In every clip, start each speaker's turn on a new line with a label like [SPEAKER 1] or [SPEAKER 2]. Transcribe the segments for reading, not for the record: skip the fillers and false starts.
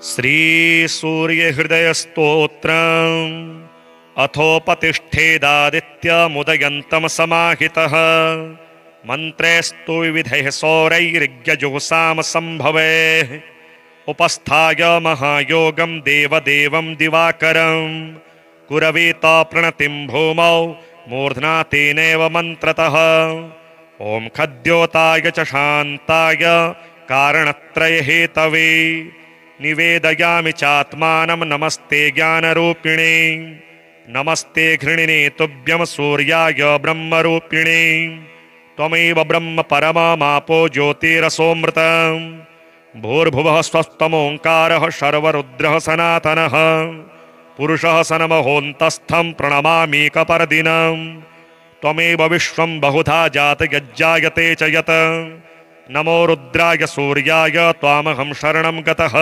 [SPEAKER 1] श्री सूर्यहृदय स्तोत्रम् अथोपतिष्ठेदादित्यमुदयन्तं समाहितः मन्त्रेस्तु विविधैः सौरैर्यजुगुसाम सम्भवेः उपस्थाय महायोगं देवदेवं दिवाकरं कुरवीत प्रणतिं भूमौ मूर्ध्ना तेनैव मन्त्रतः ॐ खद्योताय च शान्ताय कारणत्रयहेतवे निवेदयामि चात्मानं नमस्ते ज्ञानरूपिणे नमस्ते घृणिने तुभ्यं सूर्याय ब्रह्मरूपिणे त्वमेव ब्रह्म परमामापो ज्योतिरसोऽमृतम् भूर्भुवः स्वस्तमोङ्कारः शर्वरुद्रः सनातनः पुरुषः सनमहोऽन्तस्थं प्रणमामीकपरदिनं त्वमेव विश्वं बहुधा जातयज्जायते च यत् नमो रुद्राय सूर्याय त्वामहं शरणं गतः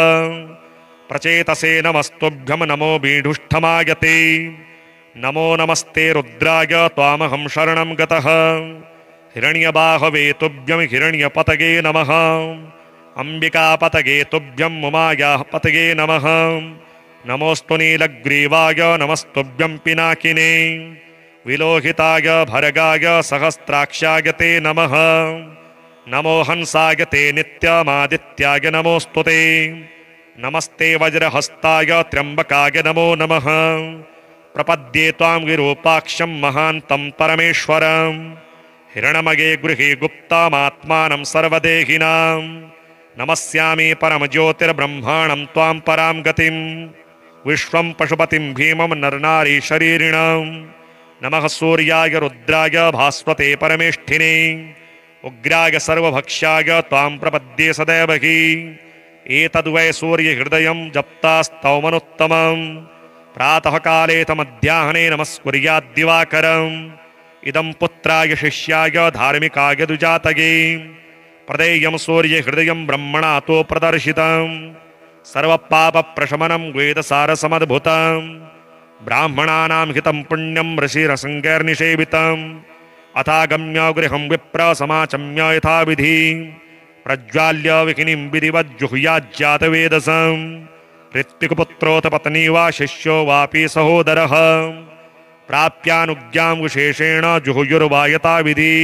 [SPEAKER 1] प्रचेतसे नमस्तुभ्यं नमो बीढुष्ठमायते नमो नमस्ते रुद्राय त्वामहं शरणं गतः हिरण्यबाहवे तुभ्यं हिरण्यपतगे नमः अम्बिकापतगे तुभ्यं उमायाः पतगे नमः नमोऽस्तु नीलग्रीवाय नमस्तुभ्यं पिनाकिने विलोहिताय भर्गाय सहस्राक्षाय ते नमः नमो हंसाय ते नित्यमादित्याय नमोऽस्तु ते नमस्ते वज्रहस्ताय त्र्यम्बकाय नमो नमः प्रपद्ये त्वां विरूपाक्षं महान्तं परमेश्वरं हिरण्मये गृहे गुप्तमात्मानं सर्वदेहिनां नमस्यामि परमज्योतिर्ब्रह्माणं त्वां परां गतिं विश्वं पशुपतिं भीमं नरनारी शरीरिणां नमः सूर्याय रुद्राय भास्वते परमेष्ठिने उग्राय सर्वभक्ष्याय त्वां प्रपद्ये सदैव हि एतद्वै सूर्यहृदयं जप्तास्तौमनुत्तमं प्रातःकाले तमध्याह्ने नमस्कुर्याद्दिवाकरम् इदं पुत्राय शिष्याय धार्मिकाय दुजातये प्रदेयं सूर्यहृदयं ब्रह्मणा तो प्रदर्शितं सर्वपापप्रशमनं वेदसारसमद्भुतं ब्राह्मणानां हितं पुण्यं ऋषिरसङ्गैर्निषेवितम् अथागम्य गृहं विप्र समाचम्य यथाविधि प्रज्वाल्य विकिनीं विधिवज्जुहुयाज्जातवेदसं ऋत्विकपुत्रोऽथ पत्नी वा शिष्यो वापि सहोदरः प्राप्यानुज्ञां विशेषेण जुहुयुर्वा यथाविधि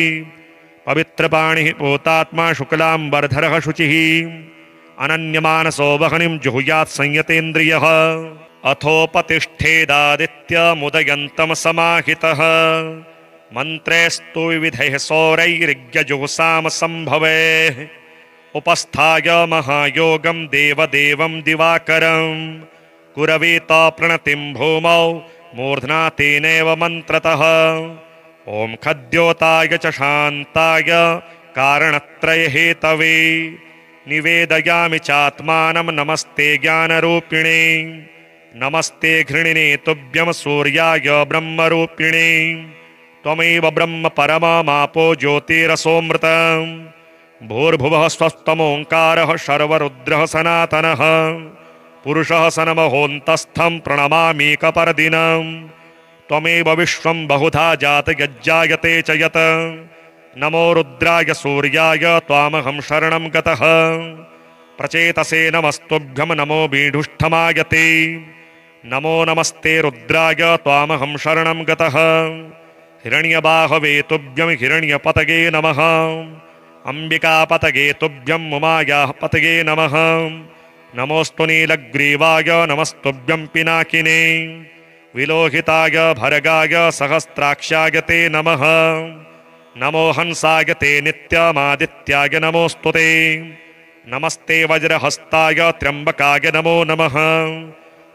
[SPEAKER 1] पवित्रपाणिः पोतात्मा शुक्लाम्बरधरः शुचिः अनन्यमानसो वह्निं जुहुयात् संयतेन्द्रियः अथोपतिष्ठेदादित्यमुदयन्तं समाहितः मन्त्रेस्तु विविधैः सौरैर्यजुगुसाम सम्भवेः उपस्थाय महायोगं देवदेवं दिवाकरं कुरवीत प्रणतिं भूमौ मूर्ध्ना तेनैव मन्त्रतः ॐ खद्योताय च शान्ताय कारणत्रयहेतवे निवेदयामि चात्मानं नमस्ते ज्ञानरूपिणे नमस्ते घृणिने तुभ्यं सूर्याय ब्रह्मरूपिणे त्वमेव ब्रह्म परमामापो ज्योतिरसोऽमृतम् भूर्भुवः स्वस्तमोङ्कारः शर्वरुद्रः सनातनः पुरुषः सनमहोऽन्तस्थं प्रणमामीकपरदिनं त्वमेव विश्वं बहुधा जातयज्जायते च यत् नमो रुद्राय सूर्याय त्वामहं शरणं गतः प्रचेतसे नमस्तुभ्यं नमो बीढुष्ठमायते नमो नमस्ते रुद्राय त्वामहं शरणं गतः हिरण्यबाहवे तुभ्यं हिरण्यपतगे नमः अम्बिकापतगे तुभ्यं उमायाः पतगे नमः नमोऽस्तु नीलग्रीवाय नमस्तुभ्यं पिनाकिने विलोहिताय भर्गाय सहस्राक्षाय ते नमः नमो हंसाय ते नित्यमादित्याय नमोऽस्तु ते नमस्ते वज्रहस्ताय त्र्यम्बकाय नमो नमः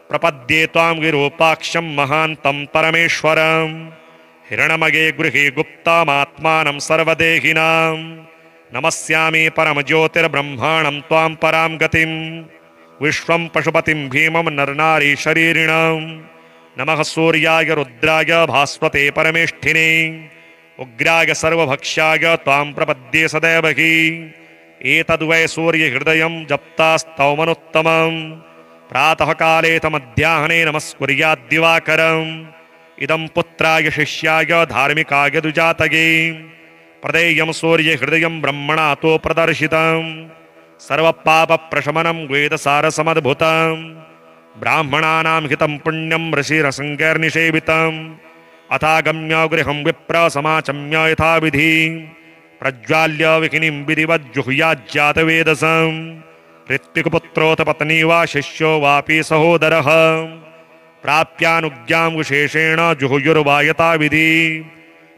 [SPEAKER 1] प्रपद्ये त्वां विरूपाक्षं महान्तं परमेश्वरं हिरण्मये गृहे गुप्तमात्मानं सर्वदेहिनां नमस्यामि परमज्योतिर्ब्रह्माणं त्वां परां गतिं विश्वं पशुपतिं भीमं नरनारी शरीरिणां नमः सूर्याय रुद्राय भास्वते परमेष्ठिने उग्राय सर्वभक्ष्याय त्वां प्रपद्ये सदैव हि एतद्वै सूर्यहृदयं जप्तास्तौमनुत्तमं प्रातःकाले तमध्याह्ने नमस्कुर्याद्दिवाकरम् इदं पुत्राय शिष्याय धार्मिकाय दुजातये प्रदेयं सूर्यहृदयं ब्रह्मणा तो प्रदर्शितं सर्वपापप्रशमनं वेदसारसमद्भुतं ब्राह्मणानां हितं पुण्यं ऋषिरसङ्गैर्निषेवितम् अथागम्य गृहं विप्र समाचम्य यथाविधि प्रज्वाल्य विकिनीं विधिवज्जुहुयाज्जातवेदसं ऋत्विकपुत्रोऽथ पत्नी वा शिष्यो वापि सहोदरः प्राप्यानुज्ञां विशेषेण जुहुयुर्वा यथाविधि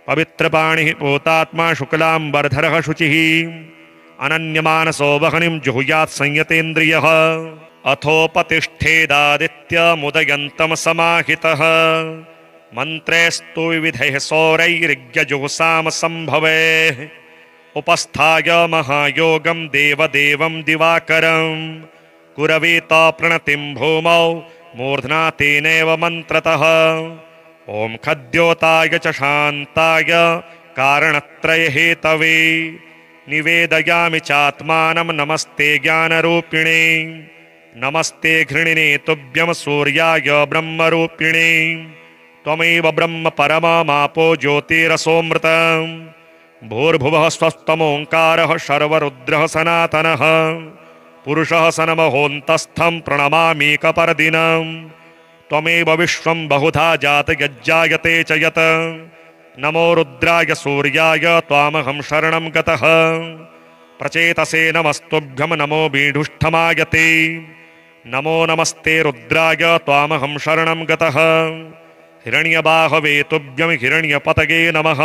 [SPEAKER 1] पवित्रपाणिः पोतात्मा शुक्लाम्बरधरः शुचिः अनन्यमानसो वह्निं जुहुयात् संयतेन्द्रियः अथोपतिष्ठेदादित्यमुदयन्तं समाहितः मन्त्रेस्तु विविधैः सौरैर्यजुहुसाम सम्भवेः उपस्थाय महायोगं देवदेवं दिवाकरं कुरवीत प्रणतिं भूमौ मूर्ध्ना तेनैव मन्त्रतः ॐ खद्योताय च शान्ताय कारणत्रयहेतवे निवेदयामि चात्मानं नमस्ते ज्ञानरूपिणे नमस्ते घृणिने तुभ्यं सूर्याय ब्रह्मरूपिणे त्वमेव ब्रह्म परममापो ज्योतिरसोऽमृतम् भूर्भुवः स्वस्तमोङ्कारः शर्वरुद्रः सनातनः पुरुषः सनमहोऽन्तस्थं प्रणमामीकपरदिनं त्वमेव विश्वं बहुधा जातयज्जायते च यत् नमो रुद्राय सूर्याय त्वामहं शरणं गतः प्रचेतसे नमस्तुभ्यं नमो बीढुष्ठमायते नमो नमस्ते रुद्राय त्वामहं शरणं गतः हिरण्यबाहवे तुभ्यं हिरण्यपतगे नमः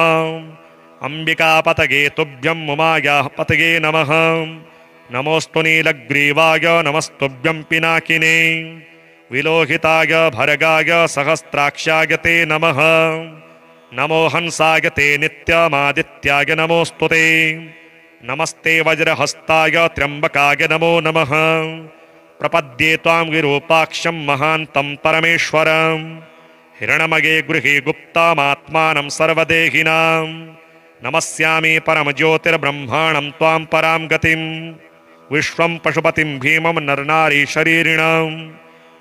[SPEAKER 1] अंबिकापतगे तुभ्यं उमायाः पतगे नमः नमोऽस्तु नीलग्रीवाय नमस्तुभ्यं पिनाकिने विलोहिताय भर्गाय सहस्राक्षाय ते नमः नमो हंसाय ते नित्यमादित्याय नमोऽस्तु ते नमस्ते वज्रहस्ताय त्र्यम्बकाय नमो नमः प्रपद्ये त्वां विरूपाक्षं महान्तं परमेश्वरम् हिरणमये गृहे गुप्तामात्मानं सर्वदेहिनां नमस्यामि परमज्योतिर्ब्रह्माणं त्वां परां गतिं विश्वं पशुपतिं भीमं नरनारी शरीरिणां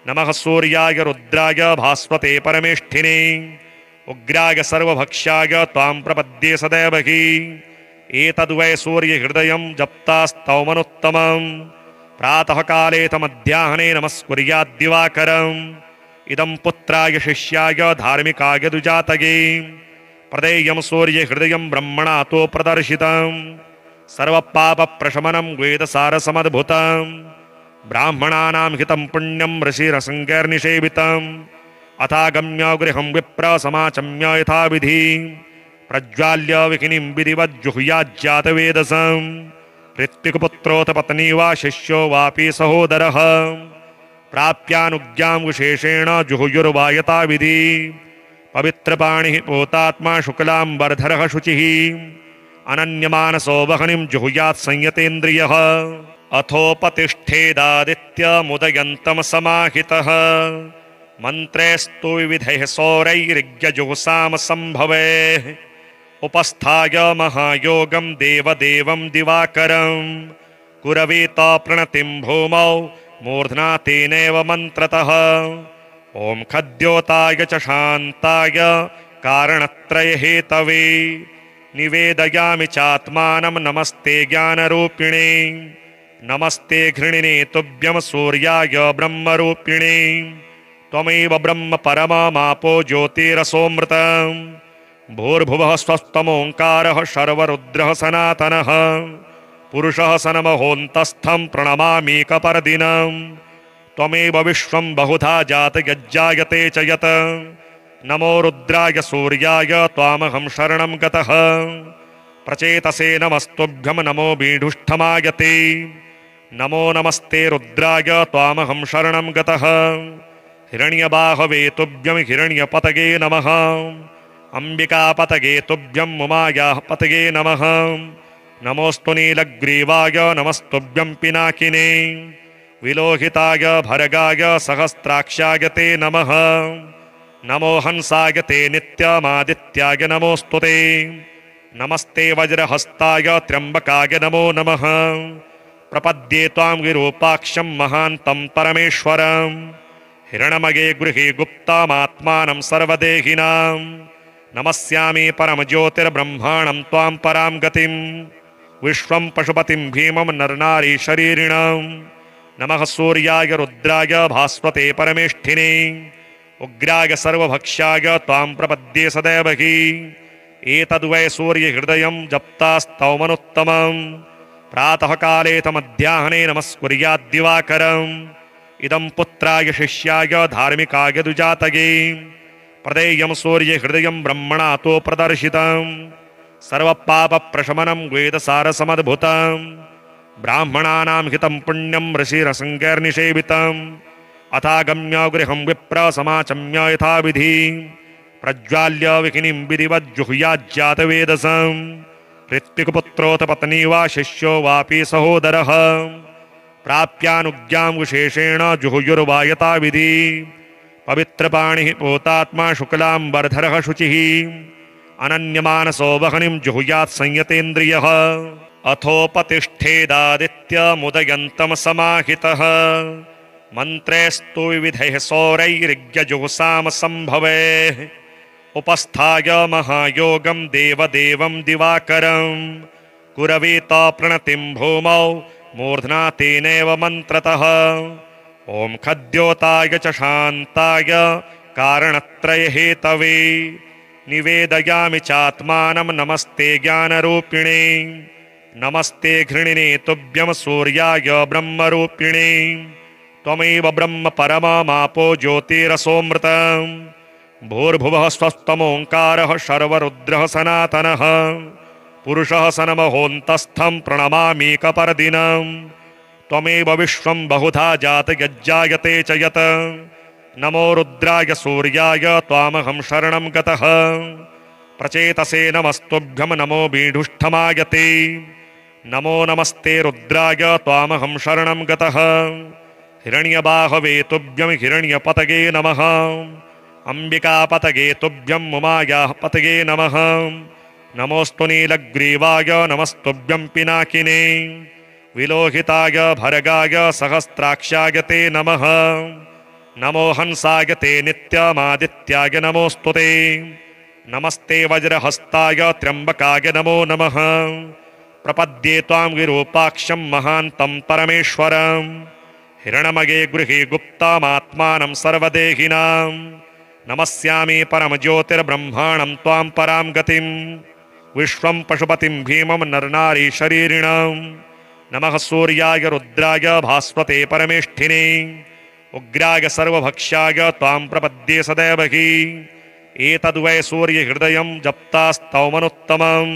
[SPEAKER 1] नमः सूर्याय रुद्राय भास्वते परमेष्ठिने उग्राय सर्वभक्ष्याय त्वां प्रपद्ये सदैव हि एतद्वै सूर्यहृदयं जप्तास्तौमनुत्तमं प्रातःकाले तमध्याह्ने नमस्कुर्याद्दिवाकरम् इदं पुत्राय शिष्याय धार्मिकाय दुजातये प्रदेयं सूर्यहृदयं ब्रह्मणा तो प्रदर्शितं सर्वपापप्रशमनं वेदसारसमद्भुतं ब्राह्मणानां हितं पुण्यं ऋषिरसङ्गैर्निषेवितम् अथागम्य गृहं विप्र समाचम्य यथाविधि प्रज्वाल्य विकिनीं विधिवज्जुहुयाज्जातवेदसं ऋत्विकपुत्रोऽथ पत्नी वा शिष्यो वापि सहोदरः प्राप्यानुज्ञां विशेषेण जुहुयुर्वा यथाविधि पवित्रपाणिः पोतात्मा शुक्लाम्बरधरः शुचिः अनन्यमानसो वह्निं जुहुयात् संयतेन्द्रियः अथोपतिष्ठेदादित्यमुदयन्तं समाहितः मन्त्रेस्तु विविधैः सौरैर्यजुहुसाम सम्भवेः उपस्थाय महायोगं देवदेवं दिवाकरं कुरवीत प्रणतिं भूमौ मूर्ध्ना तेनैव मन्त्रतः ॐ खद्योताय च शान्ताय कारणत्रयहेतवे निवेदयामि चात्मानं नमस्ते ज्ञानरूपिणे नमस्ते घृणिने तुभ्यं सूर्याय ब्रह्मरूपिणे त्वमेव ब्रह्म परममापो ज्योतिरसोऽमृतम् भूर्भुवः स्वस्तमोङ्कारः शर्वरुद्रः सनातनः पुरुषः सनमहोऽन्तस्थं प्रणमामीकपरदिनं त्वमेव विश्वं बहुधा जातयज्जायते च यत् नमो रुद्राय सूर्याय त्वामहं शरणं गतः प्रचेतसे नमस्तुभ्यं नमो बीढुष्ठमायते नमो नमस्ते रुद्राय त्वामहं शरणं गतः हिरण्यबाहवे तुभ्यं हिरण्यपतगे नमः अंबिकापतगे तुभ्यं उमायाः पतगे नमः नमोऽस्तु नीलग्रीवाय नमस्तुभ्यं पिनाकिने विलोहिताय भर्गाय सहस्राक्षाय ते नमः नमो हंसाय ते नित्यमादित्याय नमोऽस्तु ते नमस्ते वज्रहस्ताय त्र्यम्बकाय नमो नमः प्रपद्ये त्वां विरूपाक्षं महान्तं परमेश्वरम् हिरणमये गृहे गुप्तामात्मानं सर्वदेहिनां नमस्यामि परमज्योतिर्ब्रह्माणं त्वां परां गतिं विश्वं पशुपतिं भीमं नरनारीशरीरिणां नमः सूर्याय रुद्राय भास्वते परमेष्ठिने उग्राय सर्वभक्ष्याय त्वां प्रपद्ये सदैवहि एतद्वै सूर्यहृदयं जप्तास्तौमनुत्तमं प्रातःकाले तमध्याह्ने नमस्कुर्याद्दिवाकरम् इदं पुत्राय शिष्याय धार्मिकाय दुजातये प्रदेयं सूर्यहृदयं ब्रह्मणा तो प्रदर्शितं सर्वपापप्रशमनं वेदसारसमद्भुतं ब्राह्मणानां हितं पुण्यं ऋषिरसङ्गैर्निषेवितम् अथागम्य गृहं विप्र समाचम्य यथाविधि प्रज्वाल्य विकिनीं विधिवज्जुहुयाज्जातवेदसं ऋत्विकपुत्रोऽथ पत्नी वा शिष्यो वापि सहोदरः प्राप्यानुज्ञां विशेषेण जुहुयुर्वायताविधि पवित्रपाणिः पोतात्मा शुक्लाम्बरधरः शुचिः अनन्यमानसो वह्निं जुहुयात् संयतेन्द्रियः अथोपतिष्ठेदादित्यमुदयन्तं समाहितः मन्त्रेस्तु विविधैः सौरैर्यजुहुसाम सम्भवेः उपस्थाय महायोगं देवदेवं दिवाकरं कुरवीत प्रणतिं भूमौ मूर्ध्ना तेनैव मन्त्रतः ॐ खद्योताय च शान्ताय कारणत्रयहेतवे निवेदयामि चात्मानं नमस्ते ज्ञानरूपिणे नमस्ते घृणिने तुभ्यं सूर्याय ब्रह्मरूपिणे त्वमेव ब्रह्म परममापो ज्योतिरसोऽमृतम् भूर्भुवः स्वस्तमोङ्कारः शर्वरुद्रः सनातनः पुरुषः सनमहोऽन्तस्थं प्रणमामीकपरदिनं त्वमेव विश्वं बहुधा जातयज्जायते च यत् नमो रुद्राय सूर्याय त्वामहं शरणं गतः प्रचेतसे नमस्तुभ्यं नमो बीढुष्ठमायते नमो नमस्ते रुद्राय त्वामहं शरणं गतः हिरण्यबाहवे तुभ्यं हिरण्यपतगे नमः अम्बिकापतगे तुभ्यं उमायाः पतगे नमः नमोऽस्तु नीलग्रीवाय नमस्तुभ्यं पिनाकिने विलोहिताय भर्गाय सहस्राक्षाय ते नमः नमो हंसाय ते नित्यमादित्याय नमोऽस्तु ते नमस्ते वज्रहस्ताय त्र्यम्बकाय नमो नमः प्रपद्ये त्वां विरूपाक्षं महान्तं परमेश्वरं हिरणमये गृहे गुप्तमात्मानं सर्वदेहिनां नमस्यामि परमज्योतिर्ब्रह्माणं त्वां परां गतिं विश्वं पशुपतिं भीमं नरनारीशरीरिणां नमः सूर्याय रुद्राय भास्वते परमेष्ठिने उग्राय सर्वभक्ष्याय त्वां प्रपद्ये सदैवहि एतद्वै सूर्यहृदयं जप्तास्तौमनुत्तमं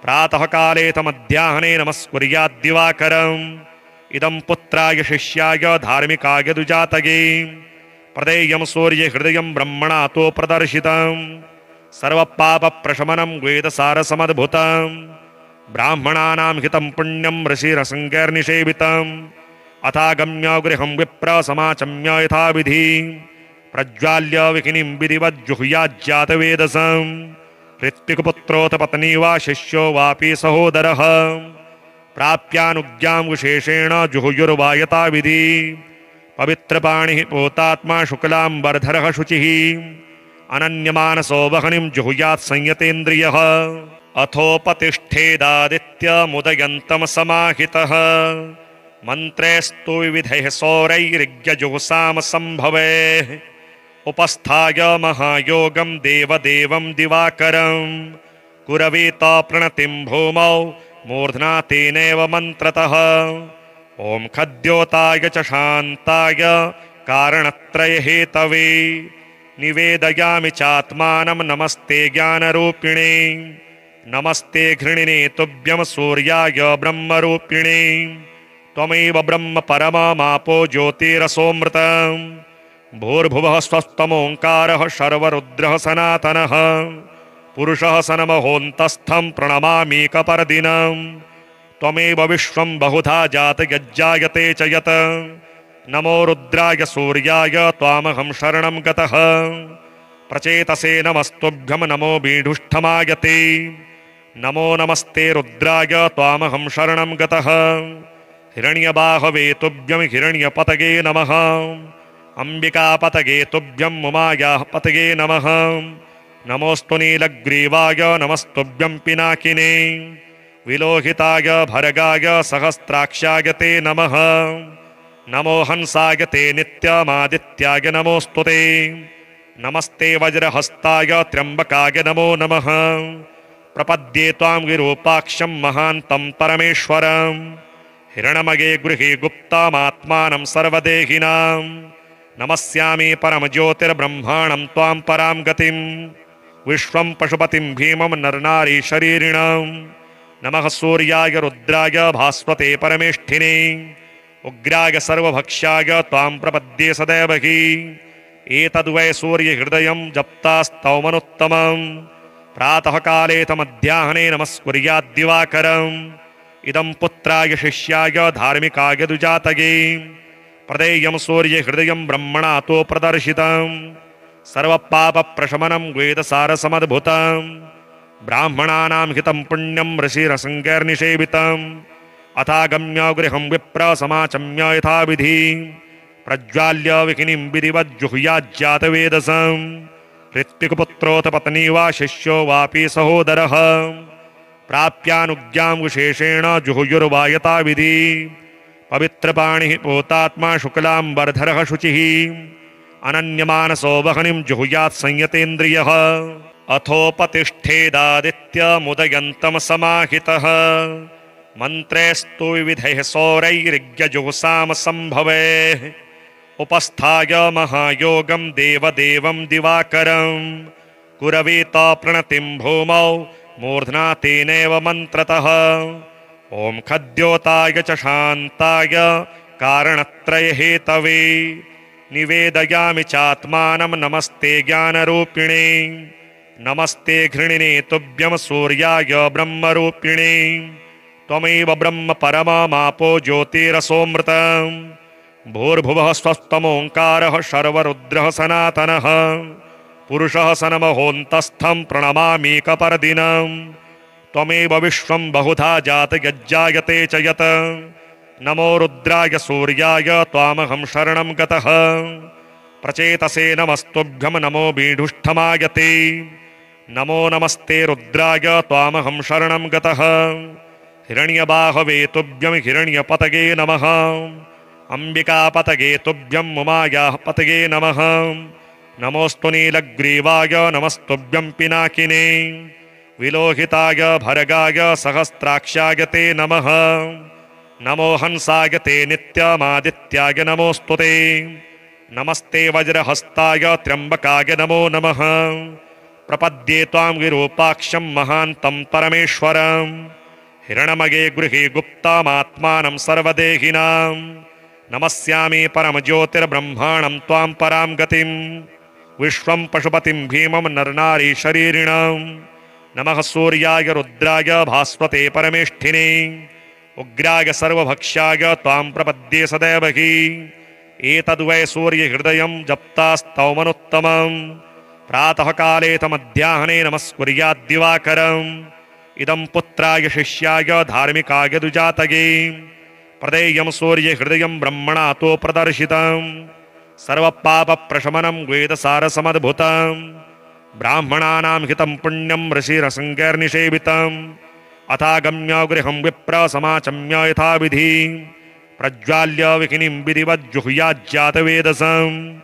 [SPEAKER 1] प्रातःकाले तमध्याह्ने नमस्कुर्याद्दिवाकरम् इदं पुत्राय शिष्याय धार्मिकाय दुजातये प्रदेयं सूर्यहृदयं ब्रह्मणा तो प्रदर्शितं सर्वपापप्रशमनं वेदसारसमद्भुतं ब्राह्मणानां हितं पुण्यं ऋषिरसङ्गैर्निषेवितम् अथागम्य गृहं विप्र समाचम्य यथाविधि प्रज्वाल्य विकिनीं विधिवज्जुहुयाज्जातवेदसं ऋत्विकपुत्रोऽथ पत्नी वा शिष्यो वापि सहोदरः प्राप्यानुज्ञां विशेषेण जुहुयुर्वायताविधि पवित्रपाणिः पोतात्मा शुक्लाम्बरधरः शुचिः अनन्यमानसो वह्निं जुहुयात् संयतेन्द्रियः अथोपतिष्ठेदादित्यमुदयन्तं समाहितः मन्त्रेस्तु विविधैः सौरैर्यजुहुसाम सम्भवेः उपस्थाय महायोगं देवदेवं दिवाकरं कुरवीत प्रणतिं भूमौ मूर्ध्ना तेनैव मन्त्रतः ॐ खद्योताय च शान्ताय कारणत्रयहेतवे निवेदयामि चात्मानं नमस्ते ज्ञानरूपिणे नमस्ते घृणिने तुभ्यं सूर्याय ब्रह्मरूपिणे त्वमेव ब्रह्म परममापो ज्योतिरसोऽमृतम् भूर्भुवः स्वस्तमोङ्कारः शर्वरुद्रः सनातनः पुरुषः सनमहोऽन्तस्थं प्रणमामीकपरदिनं त्वमेव विश्वं बहुधा जातयज्जायते च यत् नमो रुद्राय सूर्याय त्वामहं शरणं गतः प्रचेतसे नमस्तुभ्यं नमो बीढुष्ठमायते नमो नमस्ते रुद्राय त्वामहं शरणं गतः हिरण्यबाहवे तुभ्यं हिरण्यपतगे नमः अम्बिकापतगे तुभ्यं उमायाः पतगे नमः नमोऽस्तु नीलग्रीवाय नमस्तुभ्यं पिनाकिने विलोहिताय भर्गाय सहस्राक्षाय ते नमः। नमो हंसाय ते नित्यमादित्याय नमोऽस्तु ते। नमस्ते वज्रहस्ताय त्र्यम्बकाय नमो नमः। प्रपद्ये त्वां विरूपाक्षं महान्तं परमेश्वरं। हिरण्मये गृहे गुप्तमात्मानं सर्वदेहिनां। नमस्यामि परमज्योतिर्ब्रह्माणं त्वां परां गतिं। विश्वं पशुपतिं भीमं नरनारी शरीरिणं। नमः सूर्याय रुद्राय भास्वते परमेष्ठिने। उग्राय सर्वभक्ष्याय त्वां प्रपद्ये सदैव हि। एतद्वै सूर्यहृदयं जप्तास्तौमनुत्तमम्। प्रातःकाले मध्याह्ने नमस्कुर्याद्दिवाकरम्। इदं पुत्राय शिष्याय धार्मिकाय दुजातये। प्रदेयं सूर्यहृदयं ब्रह्मणा तो प्रदर्शितम्। सर्वपापप्रशमनं वेदसारसमद्भुतम्। ब्राह्मणानां हितं पुण्यं ऋषिरसङ्गैर्निषेवितम्। अथागम्य गृहं विप्र समाचम्य यथाविधि। प्रज्वाल्य विकिनीं विधिवज्जुहुयाज्जातवेदसम्। ऋत्विकपुत्रोऽथ पत्नी वा शिष्यो वापि सहोदरः। प्राप्यानुज्ञां विशेषेण जुहुयुर्वा यथाविधि। पवित्रपाणिः पोतात्मा शुक्लाम्बरधरः शुचिः। अनन्यमानसो वह्निं जुहुयात् संयतेन्द्रियः। अथोपतिष्ठेदादित्यमुदयन्तं समाहितः। मन्त्रेस्तु विविधैः सौरैर्यजुहुसाम सम्भवेः। उपस्थाय महायोगं देवदेवं दिवाकरं। कुरवीत प्रणतिं भूमौ मूर्ध्ना तेनैव मन्त्रतः। ॐ खद्योताय च शान्ताय कारणत्रयहेतवे। निवेदयामि चात्मानं नमस्ते ज्ञानरूपिणे। नमस्ते घृणिने तुभ्यं सूर्याय ब्रह्मरूपिणे। त्वमेव ब्रह्म परममापो ज्योतिरसोऽमृतम्। भूर्भुवः स्वस्तमोङ्कारः शर्वरुद्रः सनातनः। पुरुषः सनमहोऽन्तस्थं प्रणमामीकपर्दिनम्। त्वमेव विश्वं बहुधा जातयज्जायते च यत्। नमो रुद्राय सूर्याय त्वामहं शरणं गतः। प्रचेतसे नमस्तुभ्यं नमो बीढुष्ठमायते। नमो नमस्ते रुद्राय त्वामहं शरणं गतः। हिरण्यबाहवे तुभ्यं हिरण्यपतगे नमः। अम्बिकापतगे तुभ्यं उमायाः पतगे नमः। नमोऽस्तु नीलग्रीवाय नमस्तुभ्यं पिनाकिने। विलोहिताय भर्गाय सहस्राक्षाय ते नमः। नमो हंसाय ते नित्यमादित्याय नमोऽस्तु ते। नमस्ते वज्रहस्ताय त्र्यम्बकाय नमो नमः। प्रपद्ये त्वां विरूपाक्षं महान्तं परमेश्वरं। हिरण्मये गृहे गुप्तमात्मानं सर्वदेहिनां। नमस्यामि परमज्योतिर्ब्रह्माणं त्वां परां गतिं। विश्वं पशुपतिं भीमं नरनारी शरीरिणं। नमः सूर्याय रुद्राय भास्वते परमेष्ठिने। उग्राय सर्वभक्ष्याय त्वां प्रपद्ये सदैव हि। एतद्वै सूर्यहृदयं जप्तास्तौमनुत्तमम्। प्रातःकाले मध्याह्ने नमस्कुर्याद्दिवाकरम्। इदं पुत्राय शिष्याय धार्मिकाय दुजातये। प्रदेयं सूर्यहृदयं ब्रह्मणा तो प्रदर्शितम्। सर्वपापप्रशमनं वेदसारसमद्भुतम्। ब्राह्मणानां हितं पुण्यं ऋषिरसङ्गैर्निषेवितम्। अथागम्य गृहं विप्र समाचम्य यथाविधि। प्रज्वाल्य विकिनीं विधिवज्जुहुयाज्जातवेदसम्।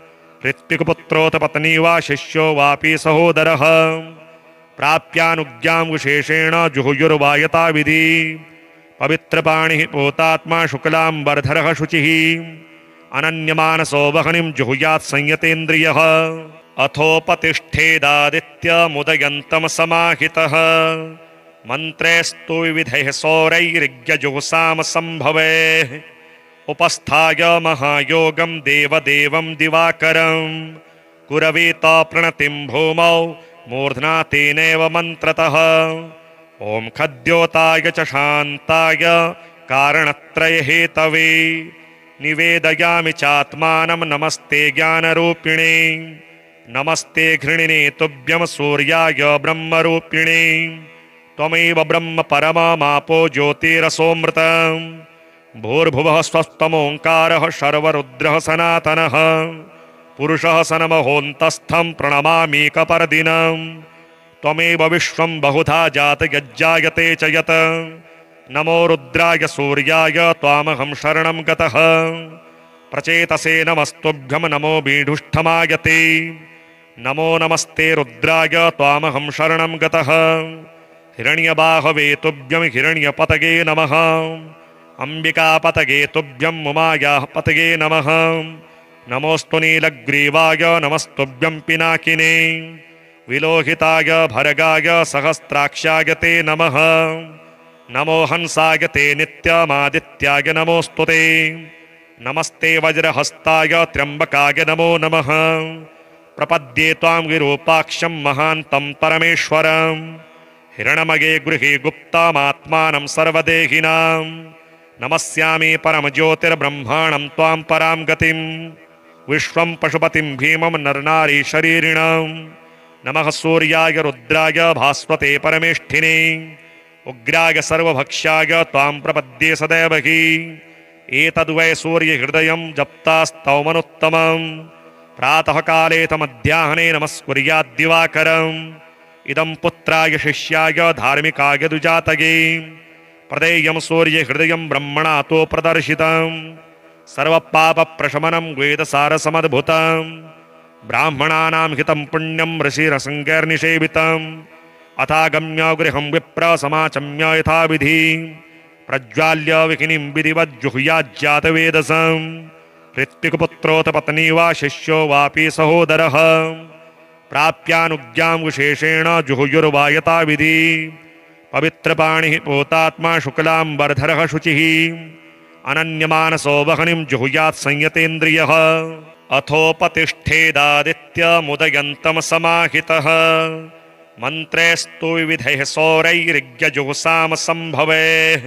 [SPEAKER 1] ऋत्विकपुत्रोऽथ पत्नी वा शिष्यो वापि सहोदरः। प्राप्यानुज्ञां विशेषेण जुहुयुर्वा यथाविधि। पवित्रपाणिः पोतात्मा शुक्लाम्बरधरः शुचिः। अनन्यमानसो वह्निं जुहुयात् संयतेन्द्रियः। अथोपतिष्ठेदादित्यमुदयन्तं समाहितः। मन्त्रेस्तु विविधैः सौरैर्यजुहुसाम सम्भवेः। उपस्थाय महायोगं देवदेवं दिवाकरं। कुरवीत प्रणतिं भूमौ मूर्ध्ना तेनैव मन्त्रतः। ॐ खद्योताय च शान्ताय कारणत्रयहेतवे। निवेदयामि चात्मानं नमस्ते ज्ञानरूपिणे। नमस्ते घृणिने तुभ्यं सूर्याय ब्रह्मरूपिणे। त्वमेव ब्रह्म परममापो ज्योतिरसोऽमृतम्। भूर्भुवः स्वस्तमोङ्कारः शर्वरुद्रः सनातनः। पुरुषः सनमहोऽन्तस्थं प्रणमामीकपर्दिनम्। त्वमेव विश्वं बहुधा जात यज्जायते च यत् नमो रुद्राय सूर्याय त्वामहं शरणं गतः प्रचेतसे नमस्तुभ्यं नमो बीढुष्ठमायते नमो नमस्ते रुद्राय त्वामहं शरणं गतः हिरण्यबाहवे तुभ्यं हिरण्यपतगे नमः अम्बिकापतगे तुभ्यं उमायाः पतगे नमः नमोऽस्तु नीलग्रीवाय नमस्तुभ्यं पिनाकिने विलोहिताय भर्गाय सहस्राक्षाय ते नमः नमो हंसाय ते नित्यमादित्याय नमोऽस्तु ते नमस्ते वज्रहस्ताय त्र्यम्बकाय नमो नमः प्रपद्ये त्वां विरूपाक्षं महान्तं परमेश्वरं हिरण्मये गृहे गुप्तमात्मानं सर्वदेहिनां नमस्यामि परमज्योतिर्ब्रह्माणं त्वां परां गतिं विश्वं पशुपतिं भीमं नरनारी शरीरिणां नमः सूर्याय रुद्राय भास्वते परमेष्ठिने उग्राय सर्वभक्ष्याय त्वां प्रपद्ये सदैव हि एतद्वै सूर्यहृदयं जप्तास्तौमनुत्तमं प्रातःकाले मध्याह्ने नमस्कुर्याद्दिवाकरम् इदं पुत्राय शिष्याय धार्मिकाय दुजातये प्रदेयं सूर्यहृदयं ब्रह्मणा तो प्रदर्शितं सर्वपापप्रशमनं वेदसारसमद्भुतं ब्राह्मणानां हितं पुण्यं ऋषिरसङ्गैर्निषेवितम् अथागम्य गृहं विप्र समाचम्य यथाविधि प्रज्वाल्य विकिनीं विधिवज्जुहुयाज्जातवेदसम् ऋत्विकपुत्रोऽथ पत्नी वा शिष्यो वापि सहोदरः प्राप्यानुज्ञां विशेषेण जुहुयुर्वायताविधि पवित्रपाणिः पोतात्मा शुक्लाम्बरधरः शुचिः अनन्यमानसो वह्निं जुहुयात् संयतेन्द्रियः अथोपतिष्ठेदादित्यमुदयन्तं समाहितः मन्त्रेस्तु विविधैः सौरैर्यजुहुसाम सम्भवेः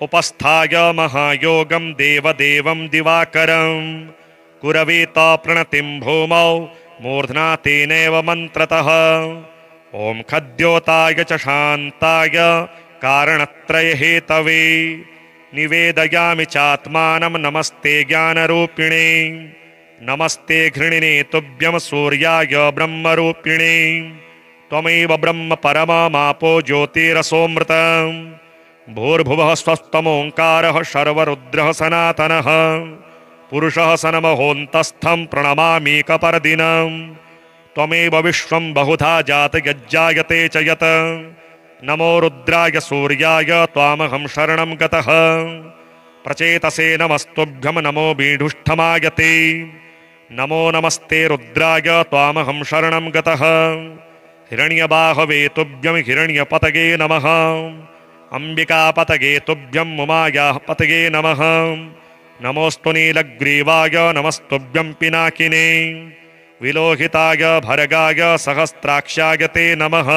[SPEAKER 1] उपस्थाय महायोगं देवदेवं दिवाकरं कुरवीत प्रणतिं भूमौ मूर्ध्ना तेनैव मन्त्रतः ॐ खद्योताय च शान्ताय कारणत्रयहेतवे निवेदयामि चात्मानं नमस्ते ज्ञानरूपिणे नमस्ते घृणिने तुभ्यं सूर्याय ब्रह्मरूपिणे त्वमेव ब्रह्म परममापो ज्योतिरसोऽमृतम् भूर्भुवः स्वस्तमोङ्कारः शर्वरुद्रः सनातनः पुरुषः सनमहोऽन्तस्थं प्रणमामीकपरदिनम् त्वमेव विश्वं बहुधा जात यज्जायते च यत् नमो रुद्राय सूर्याय त्वामहं शरणं गतः प्रचेतसे नमस्तुभ्यं नमो बीढुष्ठमायते नमो नमस्ते रुद्राय त्वामहं शरणं गतः हिरण्यबाहवे तुभ्यं हिरण्यपतगे नमः अम्बिकापतगे तुभ्यं उमायाः पतगे नमः नमोऽस्तु नीलग्रीवाय नमस्तुभ्यं पिनाकिने विलोहिताय भर्गाय सहस्राक्षाय ते नमः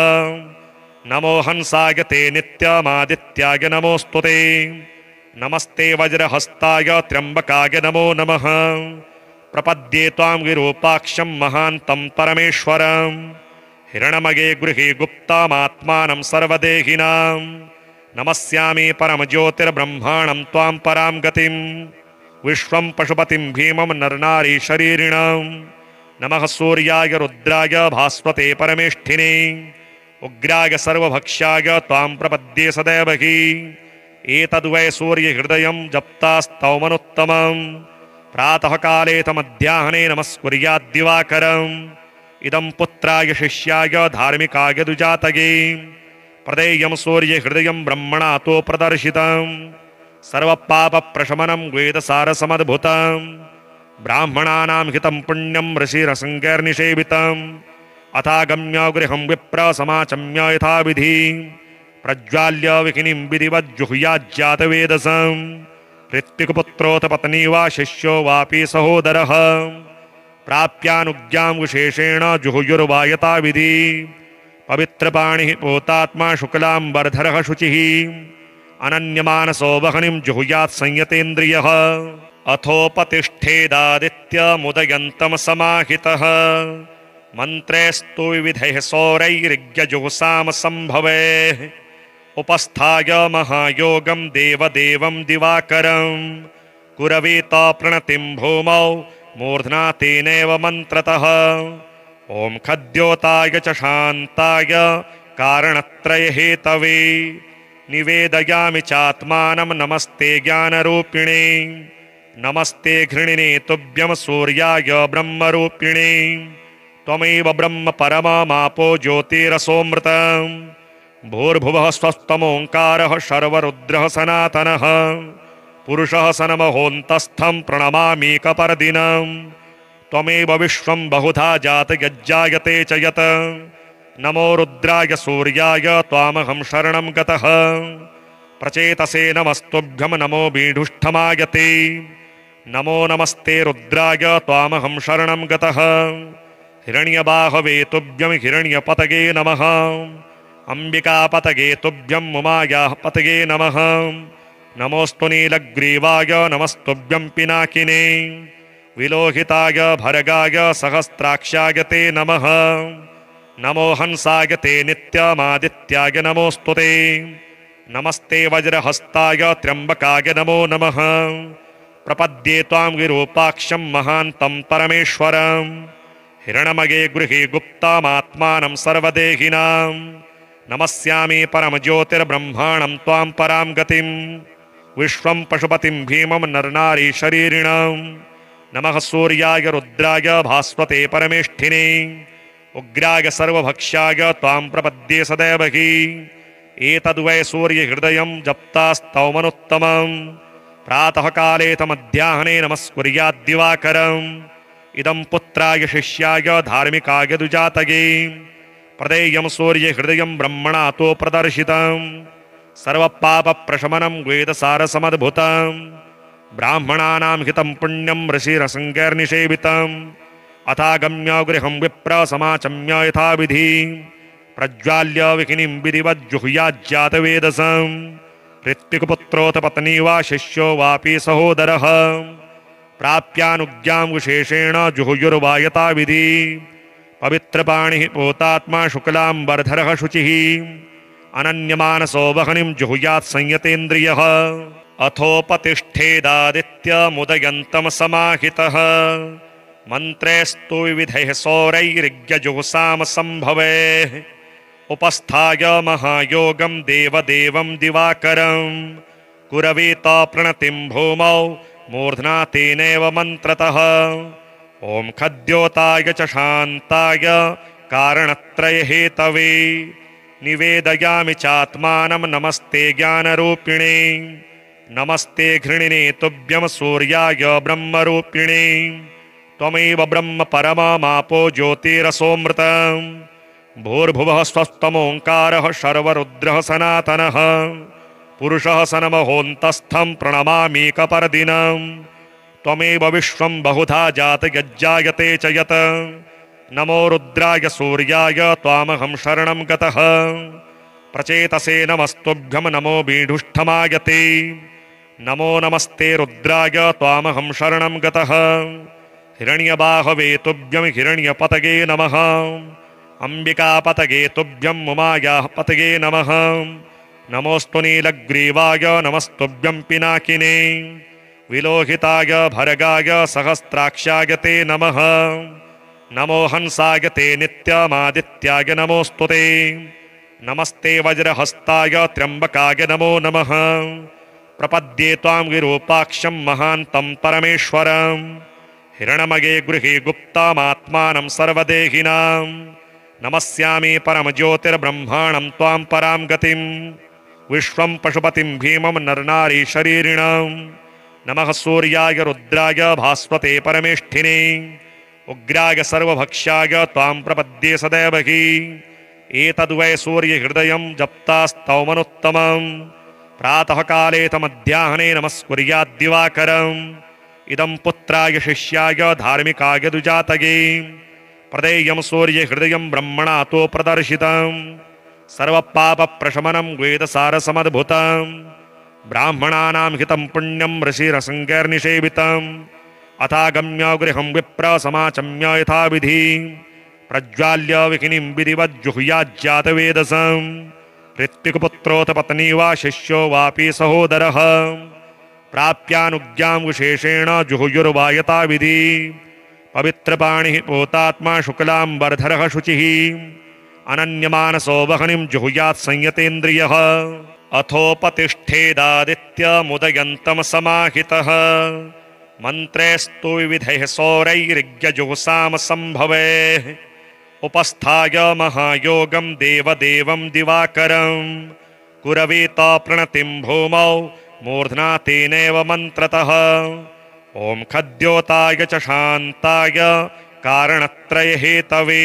[SPEAKER 1] नमो हंसाय ते नित्यमादित्याय नमोऽस्तु ते नमस्ते वज्रहस्ताय त्र्यम्बकाय नमो नमः प्रपद्ये त्वां विरूपाक्षं महान्तं परमेश्वरं हिरण्मये गृहे गुप्तमात्मानं सर्वदेहिनां नमस्यामि परमज्योतिर्ब्रह्माणं त्वां परां गतिं विश्वं पशुपतिं भीमं नरनारी शरीरिणां नमः सूर्याय रुद्राय भास्वते परमेष्ठिने उग्राय सर्वभक्ष्याय त्वां प्रपद्ये सदैव हि एतद्वै सूर्यहृदयं जप्तास्तौमनुत्तमं प्रातःकाले मध्याह्ने नमस्कुर्याद्दिवाकरम् इदं पुत्राय शिष्याय धार्मिकाय दुजातये प्रदेयं सूर्यहृदयं ब्रह्मणा तो प्रदर्शितं सर्वपापप्रशमनं वेदसारसमद्भुतं ब्राह्मणानां हितं पुण्यं ऋषिरसङ्गैर्निषेवितम् अथागम्य गृहं विप्र समाचम्य यथाविधि प्रज्वाल्य विकिनीं विधिवज्जुहुयाज्जातवेदसम् ऋत्विकपुत्रोऽथ पत्नी वा शिष्यो वापि सहोदरः प्राप्यानुज्ञां विशेषेण जुहुयुर्वायताविधि पवित्रपाणिः पोतात्मा शुक्लाम्बरधरः शुचिः अनन्यमानसो वह्निं जुहुयात् संयतेन्द्रियः अथोपतिष्ठेदादित्यमुदयन्तं समाहितः मन्त्रेस्तु विविधैः सौरैर्यजुहुसाम सम्भवेः उपस्थाय महायोगं देवदेवं दिवाकरं कुरवीत प्रणतिं भूमौ मूर्ध्ना तेनैव मन्त्रतः ॐ खद्योताय च शान्ताय कारणत्रयहेतवे निवेदयामि चात्मानं नमस्ते ज्ञानरूपिणे नमस्ते घृणिने तुभ्यं सूर्याय ब्रह्मरूपिणे त्वमेव ब्रह्म परममापो ज्योतिरसोऽमृतम् भूर्भुवः स्वस्तमोङ्कारः शर्वरुद्रः सनातनः पुरुषः सनमहोऽन्तस्थं प्रणमामीकपरदिनम् त्वमेव विश्वं बहुधा जातयज्जायते च यत् नमो रुद्राय सूर्याय त्वामहं शरणं गतः प्रचेतसे नमस्तुभ्यं नमो बीढुष्ठमायते नमो नमस्ते रुद्राय त्वामहं शरणं गतः हिरण्यबाहवे तुभ्यं हिरण्यपतगे नमः अंबिकापतगे तुभ्यं उमायाः पतगे नमः नमोऽस्तु नीलग्रीवाय नमस्तुभ्यं पिनाकिने विलोहिताय भर्गाय सहस्राक्षाय ते नमः नमो हंसाय ते नित्यमादित्याय नमोऽस्तु ते नमस्ते वज्रहस्ताय त्र्यम्बकाय नमो नमः प्रपद्ये त्वां विरूपाक्षं महान्तं परमेश्वरम् हिरण्मये गृहे गुप्तामात्मानं सर्वदेहिनां नमस्यामि परमज्योतिर्ब्रह्माणं त्वां परां गतिं विश्वं पशुपतिं भीमं नरनारी शरीरिणां नमः सूर्याय रुद्राय भास्वते परमेष्ठिने उग्राय सर्वभक्ष्याय त्वां प्रपद्ये सदैव हि एतद्वै सूर्यहृदयं जप्तास्तौमनुत्तमम् प्रातःकाले तमध्याह्ने नमस्कुर्याद्दिवाकरम् इदं पुत्राय शिष्याय धार्मिकाय दुजातये प्रदेयं सूर्यहृदयं ब्रह्मणा तो प्रदर्शितं सर्वपापप्रशमनं वेदसारसमद्भुतं ब्राह्मणानां हितं पुण्यं ऋषिरसङ्गैर्निषेवितम् अथागम्य गृहं विप्र समाचम्य यथाविधि प्रज्वाल्य विकिनीं विधिवज्जुहुयाज्जातवेदसं ऋत्विकपुत्रोऽथ पत्नी वा शिष्यो वापि सहोदरः प्राप्यानुज्ञां विशेषेण जुहुयुर्वायताविधि पवित्रपाणिः पोतात्मा शुक्लाम्बरधरः शुचिः अनन्यमानसो वह्निं जुहुयात् संयतेन्द्रियः अथोपतिष्ठेदादित्यमुदयन्तं समाहितः मन्त्रेस्तु विविधैः सौरैर्यजुहुसाम सम्भवेः उपस्थाय महायोगं देवदेवं दिवाकरं कुरवीत प्रणतिं भूमौ मूर्ध्ना तेनैव मन्त्रतः ॐ खद्योताय च शान्ताय कारणत्रयहेतवे निवेदयामि चात्मानं नमस्ते ज्ञानरूपिणे नमस्ते घृणिने तुभ्यं सूर्याय ब्रह्मरूपिणे त्वमेव ब्रह्म परममापो ज्योतिरसोऽमृतम् भूर्भुवः स्वस्तमोङ्कारः शर्वरुद्रः सनातनः पुरुषः सनमहोऽन्तस्थं प्रणमामीकपरदिनम् त्वमेव विश्वं बहुधा जातयज्जायते च यत् नमो रुद्राय सूर्याय त्वामहं शरणं गतः प्रचेतसे नमस्तुभ्यं नमो बीढुष्ठमायते नमो नमस्ते रुद्राय त्वामहं शरणं गतः हिरण्यबाहवे तुभ्यं हिरण्यपतगे नमः अंबिकापतगे तुभ्यं उमायाः पतगे नमः नमोऽस्तु नीलग्रीवाय नमस्तुभ्यं पिनाकिने विलोहिताय भर्गाय सहस्राक्षाय ते नमः नमो हंसाय ते नित्यमादित्याय नमोऽस्तु ते नमस्ते वज्रहस्ताय त्र्यम्बकाय नमो नमः प्रपद्ये त्वां विरूपाक्षं महान्तं परमेश्वरम् हिरण्मये गृहे गुप्तामात्मानं सर्वदेहिनां नमस्यामि परमज्योतिर्ब्रह्माणं त्वां परां गतिं विश्वं पशुपतिं भीमं नरनारी शरीरिणां नमः सूर्याय रुद्राय भास्वते परमेष्ठिने उग्राय सर्वभक्ष्याय त्वां प्रपद्ये सदैव हि एतद्वै सूर्यहृदयं जप्तास्तौमनुत्तमम् प्रातःकाले तमध्याह्ने नमस्कुर्याद्दिवाकरम् इदं पुत्राय शिष्याय धार्मिकाय दुजातये प्रदेयं सूर्यहृदयं ब्रह्मणा तो प्रदर्शितं सर्वपापप्रशमनं वेदसारसमद्भुतं ब्राह्मणानां हितं पुण्यं ऋषिरसङ्गैर्निषेवितम् अथागम्य गृहं विप्र समाचम्य यथाविधि प्रज्वाल्य विकिनीं विधिवज्जुहुयाज्जातवेदसं ऋत्विकपुत्रोऽथ पत्नी वा शिष्यो वापि सहोदरः प्राप्यानुज्ञां विशेषेण जुहुयुर्वायताविधि पवित्रपाणिः पूतात्मा शुक्लाम्बरधरः शुचिः अनन्यमानसो वह्निं जुहुयात् संयतेन्द्रियः अथोपतिष्ठेदादित्यमुदयन्तं समाहितः मन्त्रेस्तु विविधैः सौरैर्यजुहुसाम सम्भवेः उपस्थाय महायोगं देवदेवं दिवाकरं कुरवीत प्रणतिं भूमौ मूर्ध्ना तेनैव मन्त्रतः ॐ खद्योताय च शान्ताय कारणत्रयहेतवे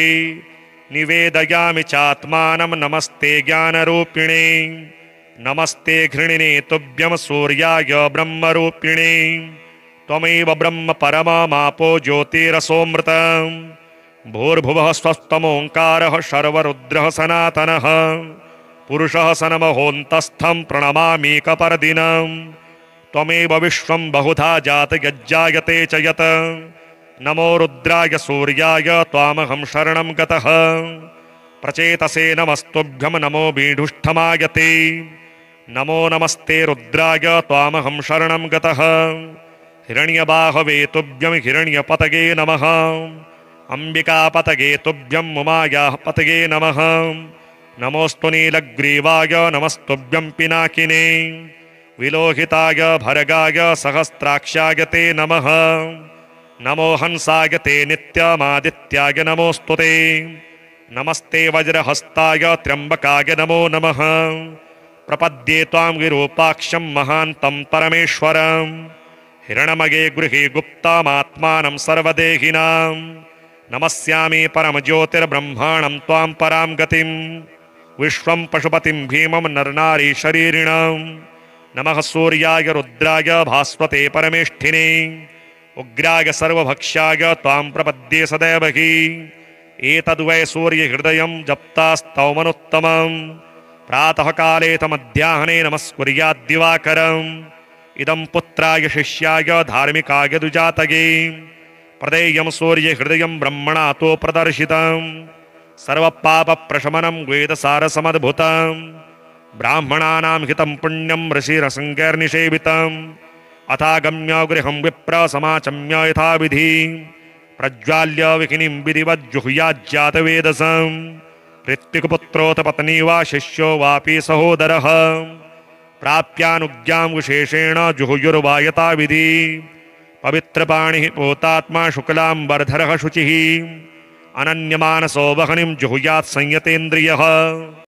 [SPEAKER 1] निवेदयामि चात्मानं नमस्ते ज्ञानरूपिणे नमस्ते घृणिने तुभ्यं सूर्याय ब्रह्मरूपिणे त्वमेव ब्रह्म परममापो ज्योतिरसोऽमृतम् भूर्भुवः स्वस्तमोङ्कारः शर्वरुद्रः सनातनः पुरुषः सनमहोऽन्तस्थं प्रणमामीकपरदिनम् त्वमेव विश्वं बहुधा जातयज्जायते च यत् नमो रुद्राय सूर्याय त्वामहं शरणं गतः प्रचेतसे नमस्तुभ्यं नमो बीढुष्ठमायते नमो नमस्ते रुद्राय त्वामहं शरणं गतः हिरण्यबाहवे तुभ्यं हिरण्यपतगे नमः अंबिकापतगे तुभ्यं उमायाः पतगे नमः नमोऽस्तु नीलग्रीवाय नमस्तुभ्यं पिनाकिने विलोहिताय भर्गाय सहस्राक्षाय ते नमः नमो हंसाय ते नित्यमादित्याय नमोऽस्तु ते नमस्ते वज्रहस्ताय त्र्यम्बकाय नमो नमः प्रपद्ये त्वां विरूपाक्षं महान्तं परमेश्वरं हिरण्मये गृहे गुप्तमात्मानं सर्वदेहिनां नमस्यामि परमज्योतिर्ब्रह्माणं त्वां परां गतिं विश्वं पशुपतिं भीमं नरनारी शरीरिणां नमः सूर्याय रुद्राय भास्वते परमेष्ठिने उग्राय सर्वभक्ष्याय त्वां प्रपद्ये सदैव हि एतद्वै सूर्यहृदयं जप्तास्तौमनुत्तमम् प्रातःकाले तमध्याह्ने नमस्कुर्याद्दिवाकरम् इदं पुत्राय शिष्याय धार्मिकाय दुजातये प्रदेयं सूर्यहृदयं ब्रह्मणा तो प्रदर्शितम् सर्वपापप्रशमनं वेदसारसमद्भुतम् ब्राह्मणानां हितं पुण्यं ऋषिरसङ्गैर्निषेवितम् अथागम्य गृहं विप्र समाचम्य यथाविधि प्रज्वाल्य विकिनीं विधिवज्जुहुयाज्जातवेदसं ऋत्विकपुत्रोऽथ पत्नी वा शिष्यो वापि सहोदरः प्राप्यानुज्ञां विशेषेण जुहुयुर्वा यथाविधि पवित्रपाणिः पूतात्मा शुक्लाम्बरधरः शुचिः अनन्यमानसो वह्निं जुहुयात् संयतेन्द्रियः